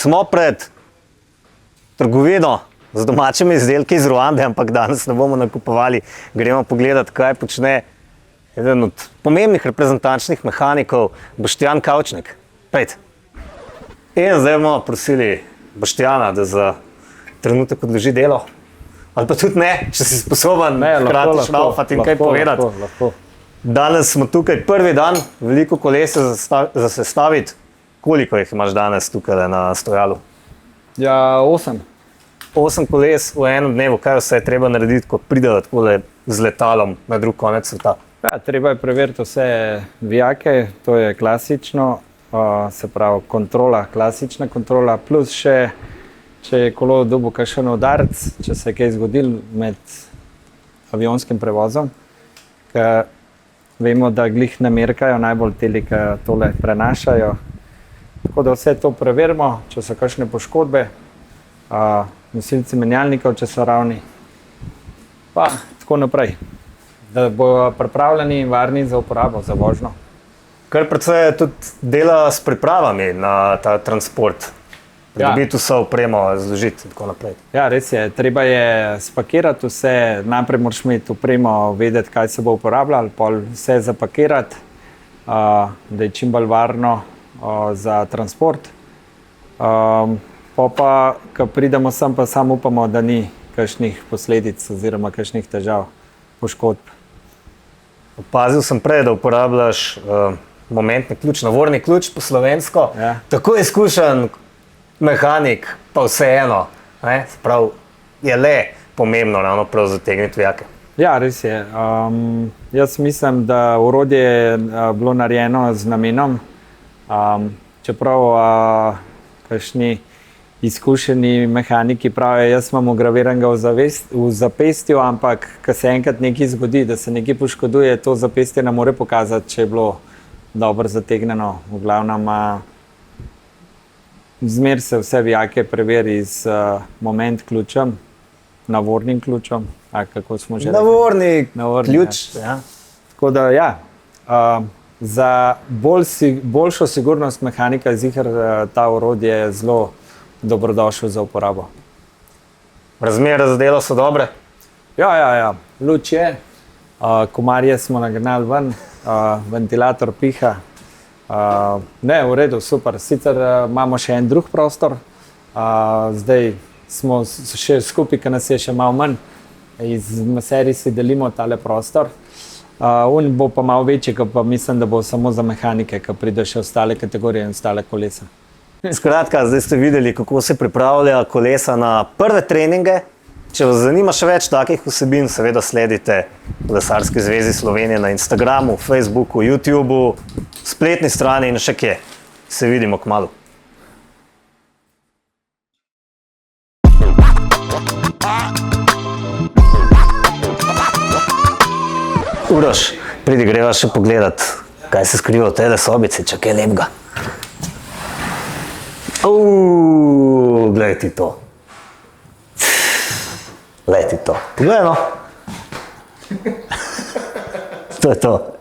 smo pred trgovino z domačimi izdelki iz Ruande, ampak danes ne bomo nakupovali. Gremo pogledat, kaj počne eden od pomembnih reprezentančnih mehanikov, Boštjan Kavčnik. Pejte. In zdaj bomo prosili Boštjana, da za trenutek odloži delo. Ali pa tudi ne, če si sposoben hkrati šraufati in kaj povedati. Lahko. Danes smo tukaj prvi dan, veliko kolesa za sestaviti. Koliko jih imaš danes tukaj na stojalu? Ja, 8. 8 koles v enem dnevu, kaj vse je treba narediti, ko pridejo takole z letalom na drug konec sveta? Ja, treba je preveriti vse vijake, to je klasično, se pravi kontrola, klasična kontrola, plus še, če je kolo dobil kakšen udarec, če se je kaj zgodil med avionskim prevozom, ker vemo, da glih namerkajo najbolj teli, ki tole prenašajo. Tako da vse to preverimo, če so kakšne poškodbe, nosilci menjalnikov, če so ravni, pa tako naprej, da bojo pripravljeni in varni za uporabo, za vožnjo. Kar predvsej tudi dela s pripravami na ta transport, pridobiti vso opremo, zložiti in tako naprej. Ja, res je, treba je spakirati vse, najprej moraš imeti opremo, vedeti, kaj se bo uporabljalo, pol vse zapakirati, da je čim bolj varno za transport. Pa, ko pridemo sem, pa samo upamo, da ni kakšnih posledic oziroma kakšnih težav, poškodb. Opazil sem prej, da uporabljaš momentni ključ, navorni ključ po slovensko. Ja. Tako izkušen mehanik, pa vseeno, se pravi, je le pomembno ravno prav zategniti vijake. Ja, res je. Jaz mislim, da orodje je bilo narejeno z namenom, čeprav kakšni izkušeni mehaniki pravijo, jaz imam ugraviranega v zapestju, ampak ko se enkrat nekaj zgodi, da se nekaj poškoduje, to zapestje ne more pokazati, če je bilo dobro zategnjeno. V glavnem, zmer se vse vijake preveri z moment ključem, navornim ključem. Kako smo že Navorni ključ. Ja. Tako da, ja, za boljšo sigurnost mehanika je ziher ta orodje zelo dobrodošel za uporabo. Razmere za delo so dobre? Ja. Luč je, komarje smo nagnali ven, ventilator piha. Ne, v redu, super. Sicer imamo še en drug prostor, zdaj smo še skupaj, ker nas je še malo manj. Iz serij si delimo tale prostor. On bo pa malo večji, pa mislim, da bo samo za mehanike, ki pride še ostale kategorije in ostale kolesa. Skratka, zdaj ste videli, kako se pripravlja kolesa na prve treninge. Če vas zanima še več takih vsebin, seveda sledite Kolesarski zvezi Slovenije na Instagramu, Facebooku, YouTubeu, spletni strani in še kje. Se vidimo kmalu. Uroš, pridi, greva še pogledat, kaj se skriva v tele sobici, če kaj lepega. Glej ti to. Glej ti to. Poglej, no. To je to.